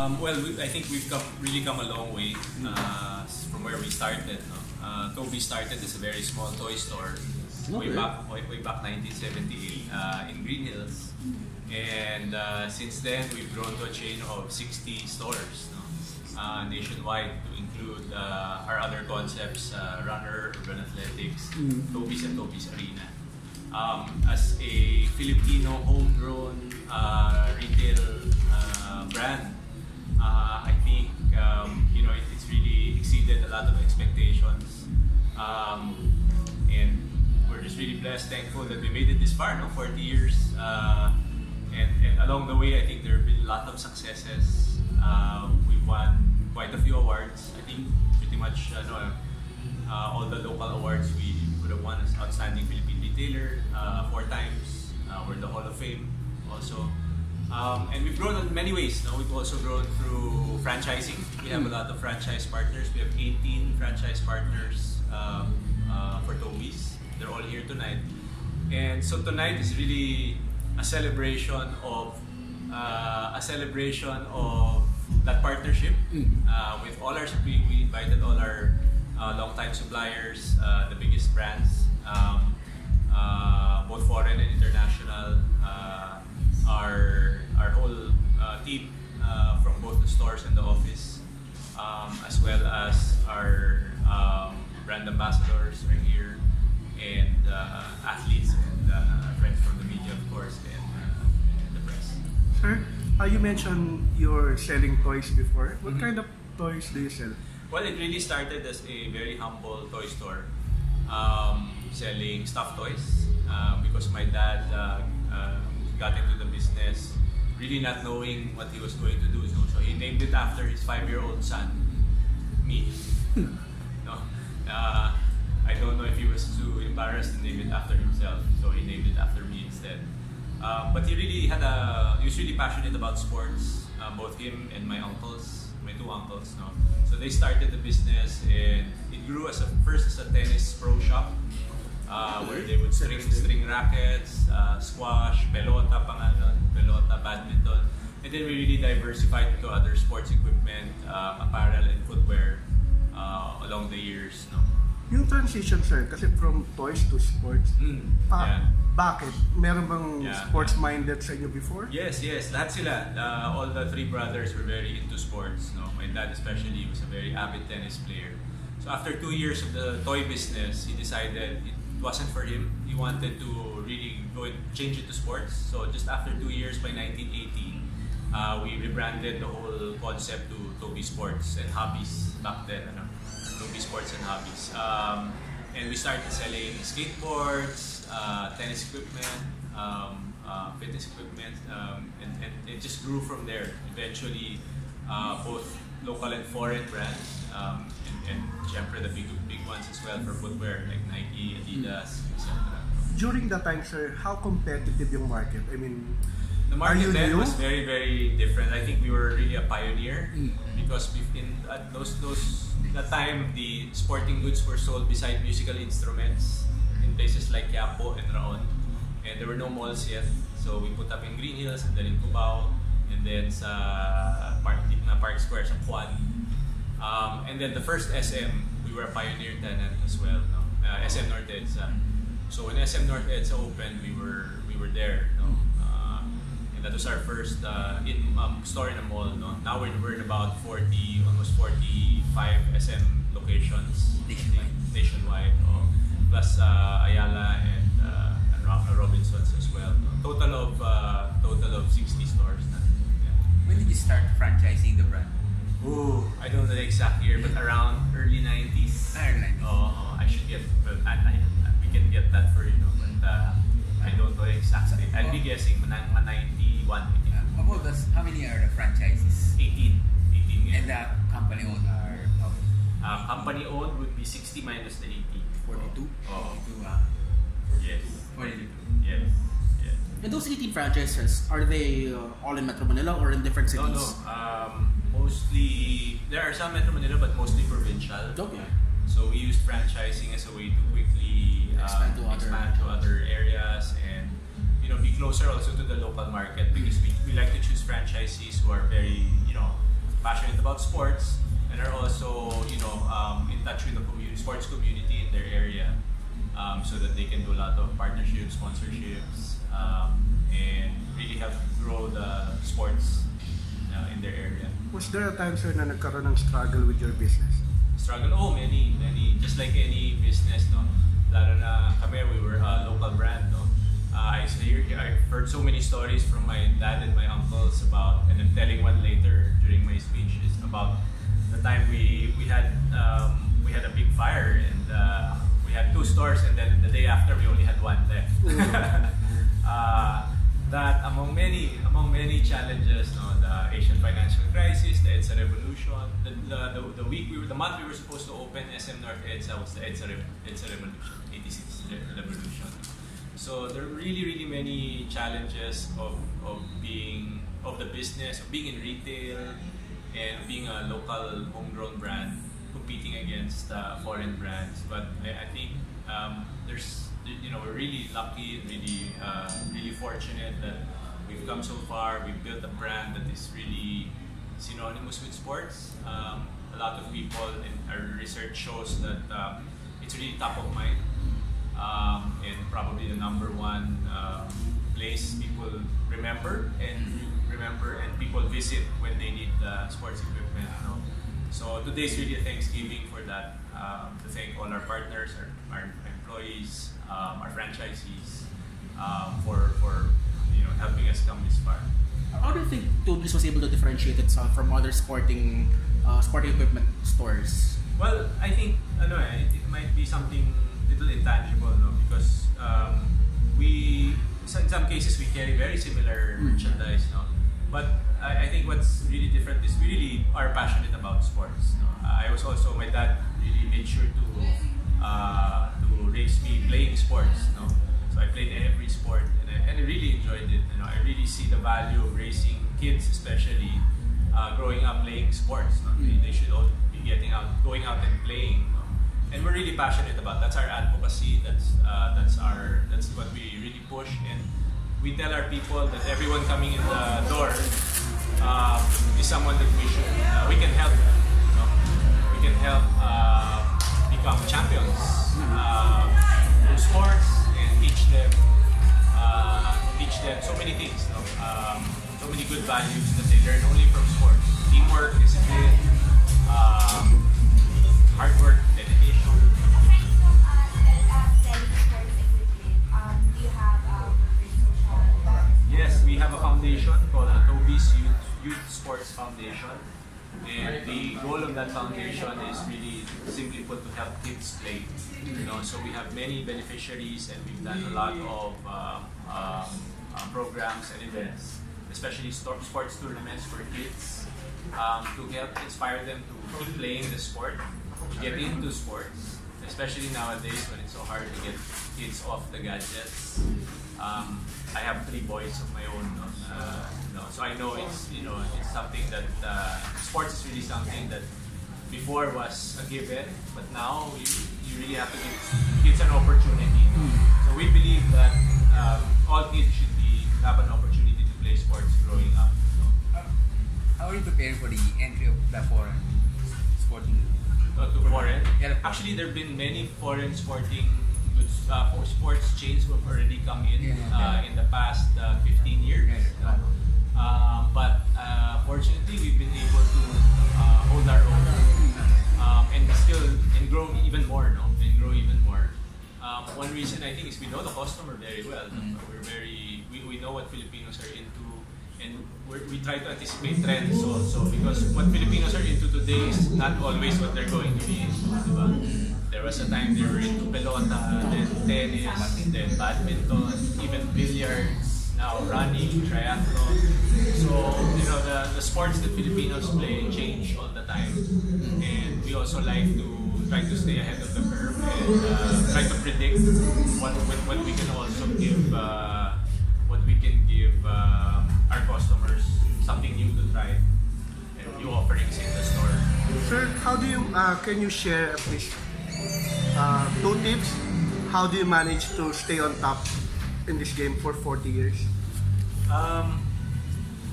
I think we've really come a long way from where we started. No? Toby started as a very small toy store way back 1978 in Green Hills, and since then we've grown to a chain of 60 stores, no? Nationwide, to include our other concepts: Runner, Urban Athletics, Toby's and Toby's Arena. As a Filipino homegrown retail brand, I think it's really exceeded a lot of expectations, and we're just really blessed, thankful that we made it this far, no? 40 years, and along the way, I think there have been a lot of successes. We've won quite a few awards. I think pretty much all the local awards we could have won as Outstanding Philippine Retailer 4 times. We're in the Hall of Fame also. And we've grown in many ways. No? We've also grown through franchising. We have a lot of franchise partners. We have 18 franchise partners for Toby's. They're all here tonight. And so tonight is really a celebration of that partnership with all our. We invited all our long-time suppliers, the biggest brands, both foreign and international. Our whole team from both the stores and the office, as well as our brand ambassadors are here, and athletes and our friends from the media, of course, and the press. Sir, you mentioned you're selling toys before. What kind of toys do you sell? Well, it really started as a very humble toy store, selling stuffed toys, because my dad got into the business really not knowing what he was going to do. So he named it after his 5-year-old son, me. No, I don't know if he was too embarrassed to name it after himself, so he named it after me instead. But he was really passionate about sports, both him and my uncles, my 2 uncles. No? So they started the business, and it grew first as a tennis pro shop, where they would string rackets, squash, pelota, badminton, and then we really diversified into other sports equipment, apparel, and footwear along the years. No? Yung transition, sir, kasi from toys to sports, bakit? Meron bang sports-minded sa inyo before? Yes, lahat sila. All the 3 brothers were very into sports. No? My dad especially was a very avid tennis player. So after 2 years of the toy business, he decided it wasn't for him. He wanted to really go and change it to sports. So just after 2 years, by 1980, we rebranded the whole concept to Toby Sports and Hobbies back then. Toby Sports and Hobbies. And we started selling skateboards, tennis equipment, fitness equipment, and it just grew from there. Eventually, both local and foreign brands, and syempre the big ones as well for footwear like Nike, Adidas, etc. During that time, sir, how competitive yung market? I mean, the market then was very, very different. I think we were really a pioneer because at that time the sporting goods were sold beside musical instruments in places like Quiapo and Raon, and there were no malls yet. So we put up in Green Hills and then in Cubao, and then sa Park Square sa Juan. And then the first SM, we were a pioneer tenant as well. No? SM North EDSA. So when SM North EDSA opened, we were there. No? And that was our first store in a mall. No? Now we're in about almost 45 SM locations nationwide. No? Plus Ayala and Robinsons as well. No? Total of 60 stores. When did you start franchising the brand? I don't know the exact year, but around early 90s. I should get, we can get that for you, but I don't know exactly. I'll be guessing 91. How many are the franchises? 18. And the company owned are? Company owned would be 60 minus the 80. 42? Yes. 42. Yes. And those 18 franchises, are they all in Metro Manila or in different cities? No. Mostly, there are some Metro Manila, but mostly provincial. Okay. So we used franchising as a way to quickly expand to other areas, and be closer also to the local market, because we like to choose franchisees who are very about sports and are also, in touch with the sports community in their area, so that they can do a lot of partnerships, sponsorships, and really help grow the sports in their area. Was there a time, sir, na nagkaroon ng struggle with your business? Struggle? Oh, many. Just like any business, no? Lalo na kami, we were a local brand, no? I've heard so many stories from my dad and my uncles about, and I'm telling one later during my speech, is about the time we had a big fire, and we had 2 stores, and then the day after we only had 1 left. That among many challenges, no, the Asian financial crisis, the EDSA revolution, the month we were supposed to open SM North EDSA was the EDSA revolution, 86 revolution. So there are really many challenges of the business, of being in retail, and being a local homegrown brand competing against foreign brands. But I think we're really lucky, really fortunate that we've come so far. We've built a brand that is really synonymous with sports. A lot of people, in our research shows that it's really top of mind, and probably the #1 place people remember and people visit when they need sports equipment. No? So today's really a Thanksgiving for that. To thank all our partners, our employees, our franchisees, for helping us come this far. How do you think Toby's was able to differentiate itself from other sporting equipment stores? Well, I think it might be something little intangible, no? Because in some cases we carry very similar merchandise, no? But I think what's really different is we really are passionate about sports. No? My dad really made sure to raise me playing sports. No? So I played every sport, and I really enjoyed it. I really see the value of raising kids, especially growing up playing sports. No? They should all be going out and playing. No? And we're really passionate about. That's our advocacy. That's what we really push. And we tell our people that everyone coming in the door is someone that we can help. We can help become champions through sports, and teach them so many things. So many good values that they learn only from sports: teamwork, discipline, hard work, dedication. Yes, we have a foundation called the Toby's Youth Sports Foundation, and the goal of that foundation is really, simply put, to help kids play. So we have many beneficiaries, and we've done a lot of programs and events, especially sports tournaments for kids, to help inspire them to keep playing the sport, to get into sports, especially nowadays when it's so hard to get kids off the gadgets. I have 3 boys of my own, so I know it's something that sports is really something that before was a given, but now you really have to give kids an opportunity. So we believe that all kids should have an opportunity to play sports growing up. How are you preparing for the entry of the foreign sporting? To foreign? Yeah, actually, there have been many foreign sports chains who have already come in in the past 15 years. But fortunately, we've been able to hold our own and grow even more. One reason I think is we know the customer very well. We know what Filipinos are into, and we try to anticipate trends also, because what Filipinos are into today is not always what they're going to be into. Diba? There was a time they were into pelota, then tennis, then badminton, even billiards, now running, triathlon. So, the sports that Filipinos play change all the time. And we also like to try to stay ahead of the curve and try to predict what we can also give, our customers something new to try, and new offerings in the store. Sir, how do you, can you share at least 2 tips? How do you manage to stay on top in this game for 40 years?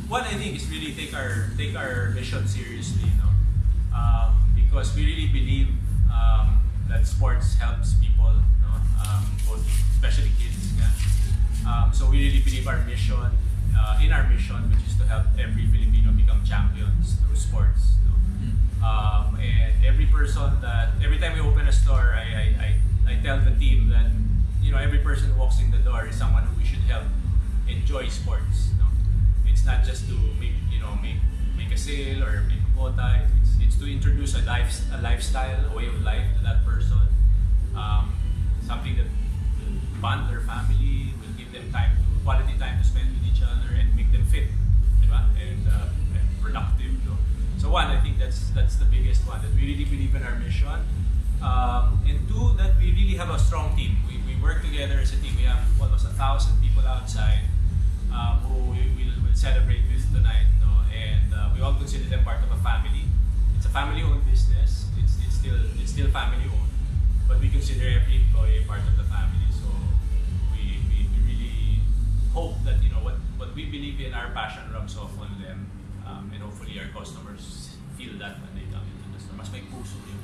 one, I think, is really take our mission seriously, because we really believe that sports helps people, both especially kids. Yeah. So we really believe our mission, in our mission, which is to help every Filipino become champions through sports. And every time we open a store, I tell the team that every person who walks in the door is someone who we should help enjoy sports. It's not just to make a sale or make a quota. It's to introduce a lifestyle, a way of life to that person. Something that will bond their family, will give them quality time to spend with each other, and make them fit, and productive. So one, I think that's the biggest one, that we really believe in our mission. And two, that we really have a strong team. We work together as a team. We have almost 1,000 people outside who we will celebrate with tonight. And we all consider them part of a family. It's a family-owned business. It's still family-owned, but we consider every employee part of the family. So we really hope that what we believe in, our passion rubs off on them, and hopefully our customers feel that when they come into the store. Mas may puso yun.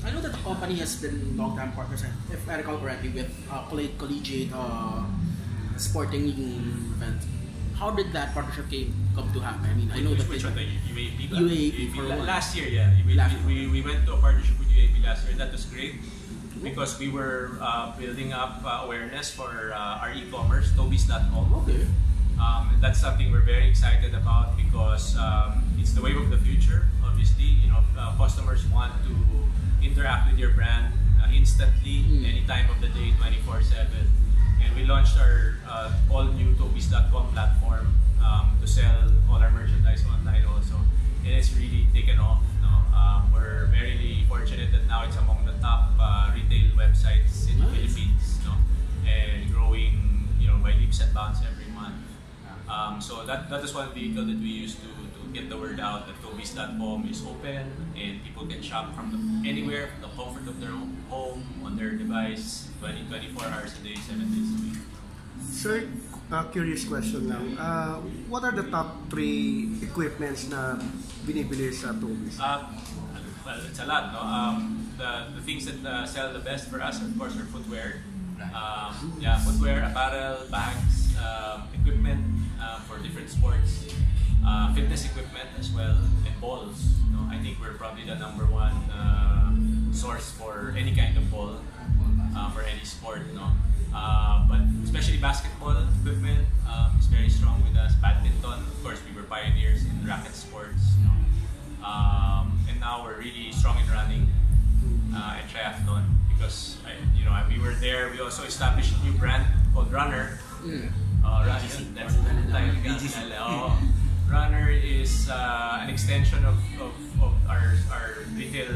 I know that the company has been long-time partners, if I recall correctly, with collegiate sporting event. How did that partnership come to happen? I mean, I know that which one, the UAAP last year, yeah. We went to a partnership with UAAP last year. That was great because we were building up awareness for our e-commerce, Tobys.com. Okay. That's something we're very excited about because it's the wave of the future. Obviously, customers want to interact with your brand instantly, any time of the day, 24/7. And we launched our all-new Tobys.com platform to sell all our merchandise online also. And it's really taken off. We're very fortunate that now it's among the top retail websites in the Philippines, and growing by leaps and bounds every month. So that is one vehicle that we use to get the word out that Tobys.com is open and people can shop from anywhere, from the comfort of their home, on their device, 24 hours a day, 7 days a week. Sir, curious question lang. What are the top 3 equipments na binibili sa Tobys? Well, it's a lot, no? The things that sell the best for us, of course, are footwear. Footwear, apparel, bags, equipment for different sports, fitness equipment as well, and balls. I think we're probably the #1 source for any kind of ball for any sport. But especially basketball equipment is very strong with us. Badminton, of course, we were pioneers in racket sports. And now we're really strong in running and triathlon because we were there. We also established a new brand called Runner. Runner is an extension of our retail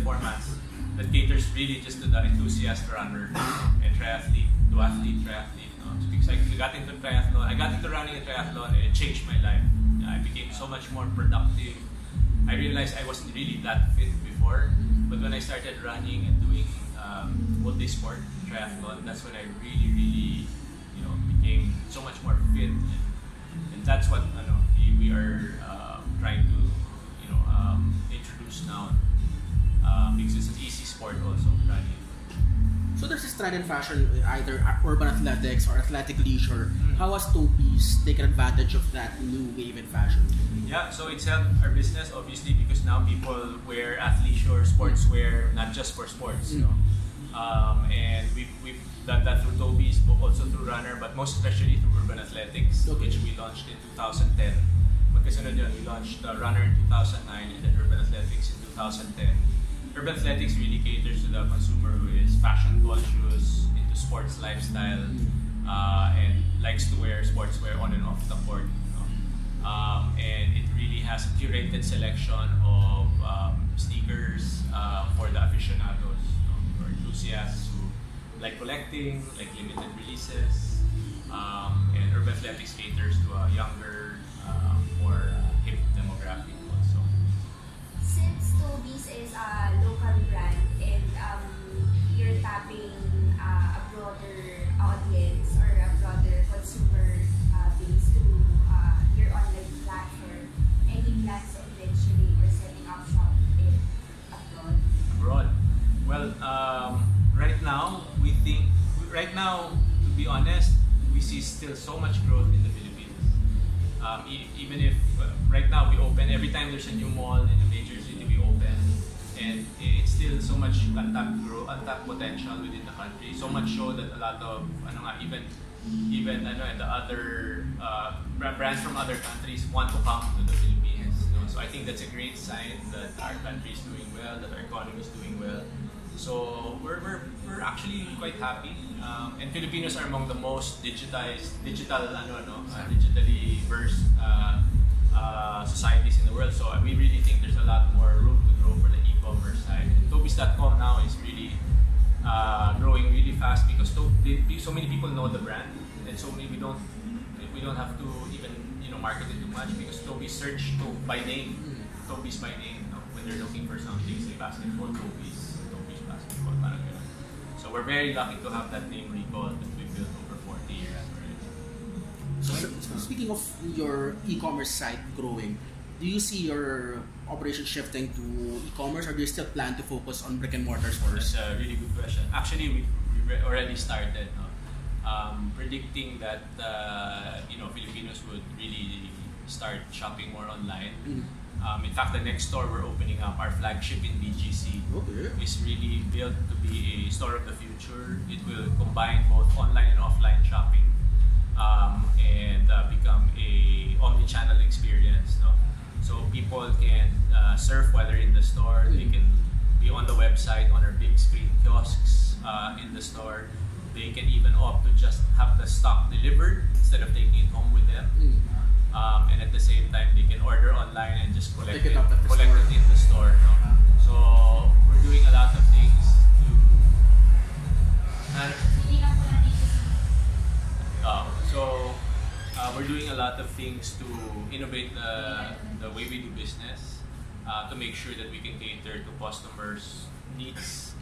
formats that caters really just to the enthusiast runner and triathlete, triathlete. Because I got into triathlon, I got into running a triathlon, and it changed my life. I became so much more productive. I realized I wasn't really that fit before, but when I started running and doing multi-sport triathlon, that's when I really became so much more fit, and that's what we are trying to introduce now, because it's an easy sport also, running. So there's this trend in fashion, either urban athletics or athletic leisure. How has Tobys taken advantage of that new wave in fashion? Yeah, so it's helped our business obviously because now people wear athleisure, sportswear, not just for sports. And we've done that through Tobys, but also through Runner, but most especially through Urban Athletics, which we launched in 2010. Magkasunod yun, we launched Runner in 2009 and then Urban Athletics in 2010. Urban Athletics really caters to the consumer who is fashion conscious, into sports lifestyle, and likes to wear sportswear on and off the court. And it really has a curated selection of sneakers for the aficionados, for enthusiasts who like collecting, like limited releases. And Urban Athletics caters to a younger, more hip demographic also. Since Tobys is a local brand and you're tapping a broader audience or a broader consumer base to still so much growth in the Philippines. Even if right now we open, every time there's a new mall in a major city we open, and it's still so much untapped potential within the country. So much so that a lot of even the other brands from other countries want to come to the Philippines. So I think that's a great sign that our country is doing well, that our economy is doing well. So we're actually quite happy, and Filipinos are among the most digitally versed societies in the world. So we really think there's a lot more room to grow for the e-commerce side. And Tobis.com now is really growing really fast because so many people know the brand, and so many we don't have to even market it too much because Toby's search by name, Toby's by name. When they're looking for something, say basketball, Toby's basketball, parang ganun. So we're very lucky to have that name recall that we built over 40 years already. So speaking of your e-commerce site growing, do you see your operation shifting to e-commerce, or do you still plan to focus on brick and mortar stores? That's a really good question. Actually, we already started predicting that Filipinos would really start shopping more online. In fact, the next store we're opening up, our flagship in BGC, is really built to be a store of the future. It will combine both online and offline shopping and become a omni-channel experience. No? So people can surf while they're in the store. They can be on the website, on our big screen kiosks in the store. They can even opt to just have the stock delivered instead of taking it home with them. And at the same time, they can order online and just collect it in the store. No? So we're doing a lot of things we're doing a lot of things to innovate the way we do business, to make sure that we can cater to customers' needs.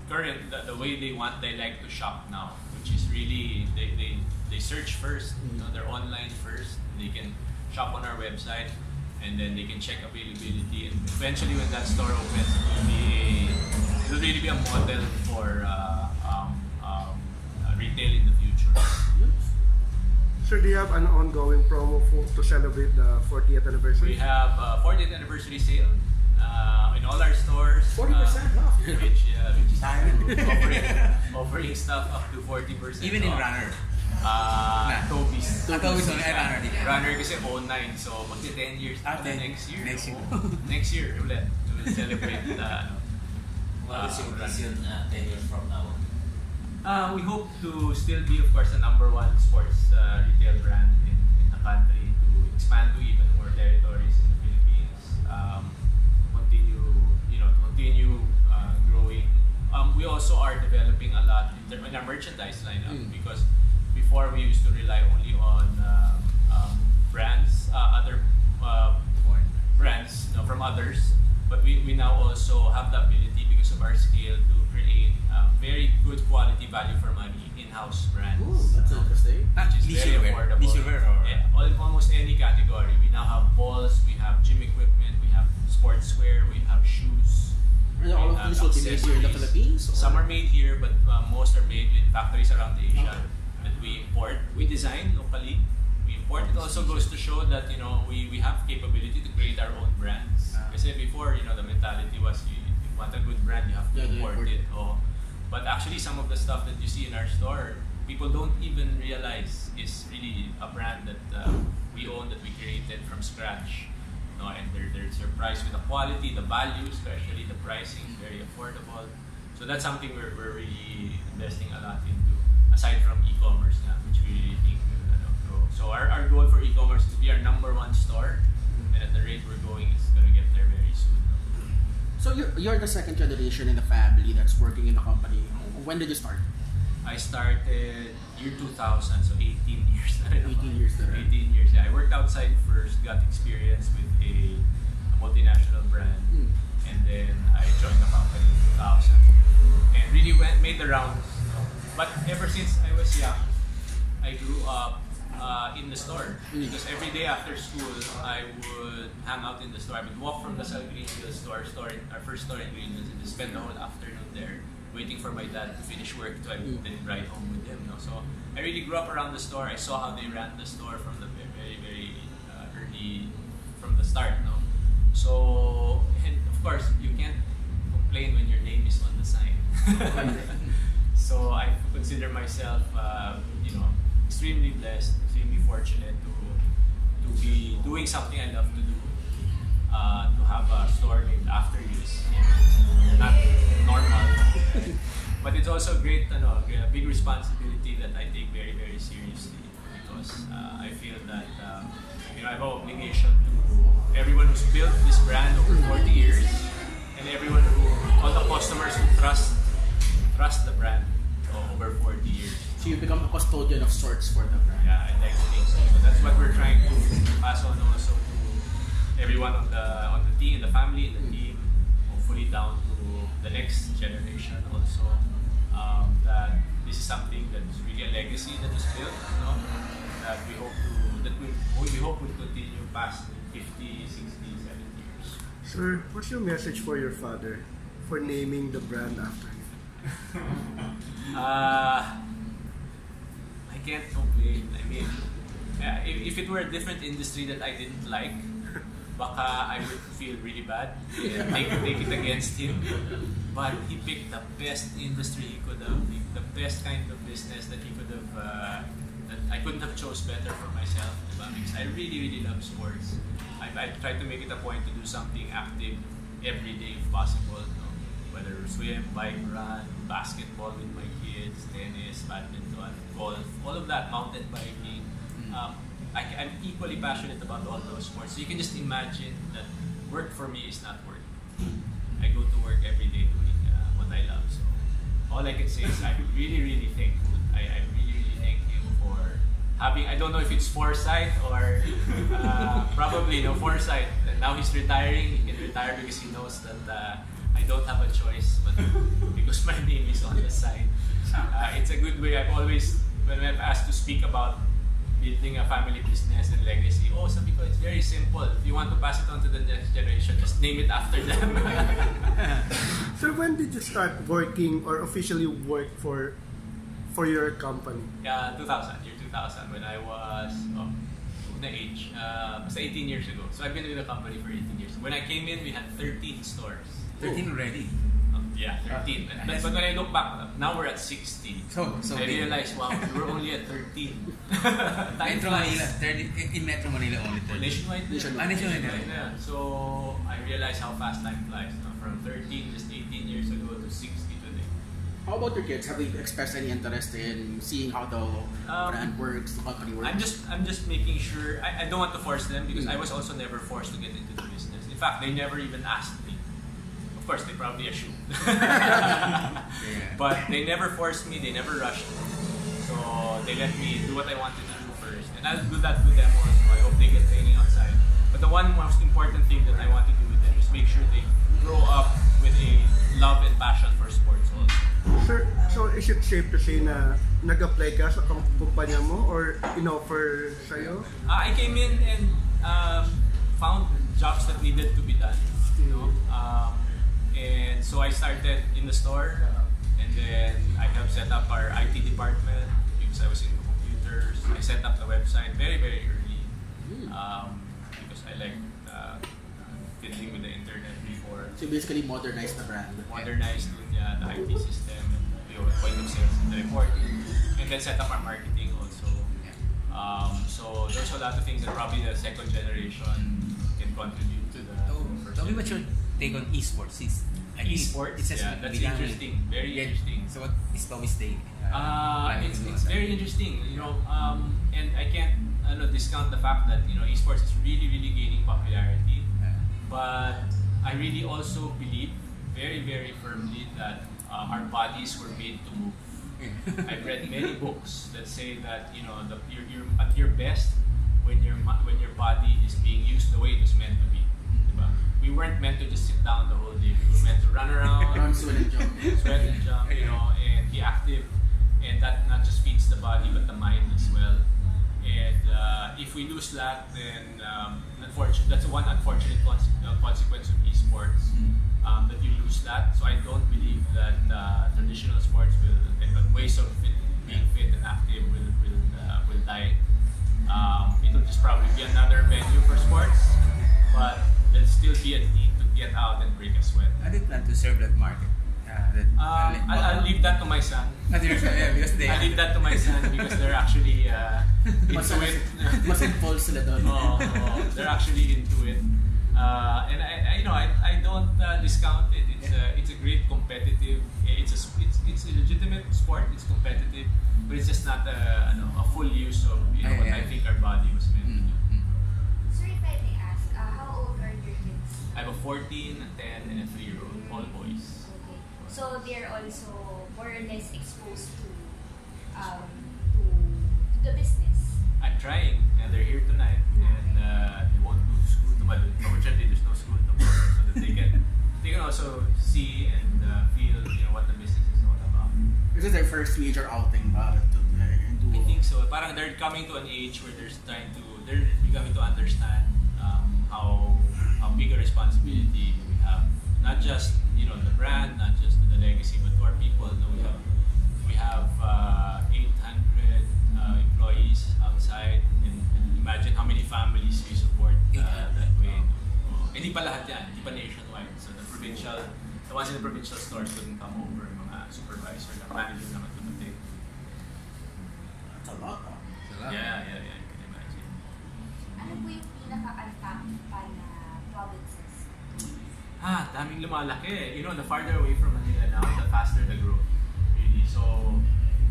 The way they like to shop now, which is really they search first. They're online first. They can shop on our website, and then they can check availability. And eventually, when that store opens, it will really be a model for retail in the future. Sir, do you have an ongoing promo to celebrate the 40th anniversary? We have a 40th anniversary sale in all our stores. 40% off. Which is offering stuff up to 40%. Even in off. Runner. Toby's. Toby's on Runner. Runner kasi 09, so magti 10 years next year. Next year. Next year ulit. We will celebrate What is your vision 10 years from now? We hope to still be, of course, the #1 sports retail brand in the country, to expand to even more territories in the Philippines, continue growing. We also are developing a lot in our merchandise lineup because before we used to rely only on brands, other brands from others, but we now also have the ability, because of our scale, to create very good quality value for money in-house brands. Ooh, that's interesting. Which is very affordable. Almost any category. We now have balls, we have gym equipment, we have sportswear, we have shoes. And all of these will be made here in the Philippines? Or? Some are made here, but most are made in factories around Asia that we import. We design locally. We import. It also goes to show that we have capability to create our own brands. Kasi before, the mentality was you want a good brand, you have to import it. But actually, some of the stuff that you see in our store, people don't even realize is really a brand that we own, that we created from scratch. And they're surprised with the quality, the value, especially the pricing is very affordable. So that's something we're really investing a lot into, aside from e-commerce, which we really think will grow. So our goal for e-commerce is to be our #1 store, and at the rate we're going, it's going to get there very soon. So you're the second generation in the family that's working in the company. When did you start? I started year 2000, so 18 years na rin. 18 years na rin. 18 years, yeah. I worked outside first, got experience with a multinational brand, and then I joined the company in 2000. And really made the rounds. But ever since I was young, I grew up in the store. Because every day after school, I would hang out in the store. I would walk from the Greenfield store, our first store in Greenfield, and just spend the whole afternoon there, waiting for my dad to finish work so I would then ride home with him. So I really grew up around the store. I saw how they ran the store from the very early, from the start. No, so and of course you can't complain when your name is on the sign. So I consider myself, extremely blessed, extremely fortunate to be doing something I love to do. To have a store named after you is not normal, but it's also a big responsibility that I take very very seriously, because I feel that I have an obligation to everyone who's built this brand over 40 years, and all the customers who trust the brand over 40 years. So you become a custodian of sorts for the brand. Yeah, I'd like to think so. So that's what we're trying to pass on also to everyone on the team, the family, in the team, hopefully down to the next generation also. That this is something that's really a legacy that is built, that we hope will continue past 50, 60, 70 years. Sir, what's your message for your father for naming the brand after you? I can't complain. I mean, if it were a different industry that I didn't like, baka I would feel really bad and take it against him. But he picked the best industry he could have, the best kind of business that he could have, that I couldn't have chose better for myself. Because I really, really love sports. I try to make it a point to do something active every day if possible. Whether swim, bike, run, basketball with my kids, tennis, badminton, golf, all of that, mountain biking. I'm equally passionate about all those sports. So you can just imagine that work for me is not work. I go to work every day doing what I love. So all I can say is I'm really, really thankful. I really, really thank him for having, I don't know if it's foresight or probably foresight. And now he's retiring. He can retire because he knows that I don't have a choice, but because my name is on the side. It's a good way. I've always, when I'm asked to speak about building a family business and legacy, sabi ko, it's very simple. If you want to pass it on to the next generation, just name it after them. So when did you start working or officially work for your company? Yeah, year 2000, when I was, the age, 18 years ago. So I've been with the company for 18 years. When I came in, we had 13 stores. 13 already? Yeah, 13. But when I look back, now we're at 60. So I realized, wow, we were only at 13. Metro Manila, in Metro Manila only 13. Nationwide? Nationwide. Yeah. So I realized how fast time flies. From 13, just 18 years ago, to 60 today. How about your kids? Have they expressed any interest in seeing how the brand works, the company works? I'm just making sure. I don't want to force them, because I was also never forced to get into the business. In fact, they never even asked me. Of course, they probably assumed. But they never forced me, they never rushed me. So they let me do what I wanted to do first. And I'll do that with them also. I hope they get training outside. But the one most important thing that I want to do with them is make sure they grow up with a love and passion for sports also. Sir, so is it safe to say na nag-apply ka sa kumpanya mo or in-offer sa'yo? I came in and found jobs that needed to be done. And so I started in the store, and then I helped set up our IT department because I was in computers. I set up the website very, very early because I liked fiddling with the internet before. So you basically modernized the brand. Modernized the IT system, the point of sales, the reporting, and then set up our marketing also. So there's a lot of things that probably the second generation can contribute to the first. Tell me what your take on esports is. Esports? Yeah, that's interesting. Very interesting. So what is Toby's take? It's very interesting, and I can't discount the fact that esports is really, really gaining popularity. But I really also believe very, very firmly that our bodies were made to move. I've read many books that say that you're at your best when your body is being used the way it was meant to be. We weren't meant to just sit down the whole day. We were meant to run around, sweat and jump, and be active. And that not just feeds the body but the mind as well. And if we lose that, then that's one unfortunate consequence of esports, that you lose that. So I don't believe that traditional sports will, and ways of being fit and active will die. It'll just probably be another venue for sports, but there'll still be a need to get out and break a sweat. I did plan to serve that market. I'll leave that to my son. Because they I'll leave that to my son because they're actually into it. Mas involved sila doon. They're actually into it. And I don't discount it. It's a great competitive. It's a legitimate sport. It's competitive, but it's just not a full use of what I think our body was meant to do. So if I may ask, how old are your kids? I have a 14, a 10, and a 3-year-old, all boys. Okay. So they're also more or less exposed to the business. I'm trying, and they're here tonight, and they won't do school tomorrow. Unfortunately, there's no school tomorrow, so that they can also see and feel what the business is all about. This is their first major outing I think so. Parang they're coming to an age where they're becoming to understand how big a responsibility we have. Not just the brand, not just the legacy, but to our people. We have 800 employees outside, and imagine how many families we support that way. Hindi pa lahat yan, hindi pa nationwide. So the ones in the provincial stores couldn't come over, mga supervisor, the manager naman tumating. That's a lot. Yeah, you can imagine. Ano po yung pinaka-untapped pa na provinces? Daming lumalaki. The farther away from Manila now, the faster the growth. Really. So,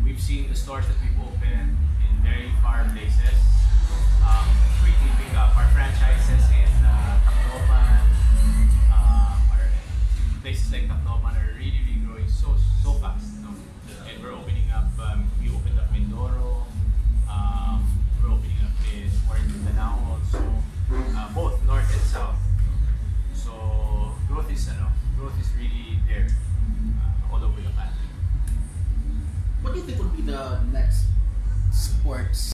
we've seen the stores that we've opened in very far places quickly pick up. Our franchises in Tacloban, places like Tacloban are really growing so fast. And we're opening up, we opened up Mindoro, we're opening up in Mindanao also, both north and south. So growth is really there all over the country. What do you think would be the next sports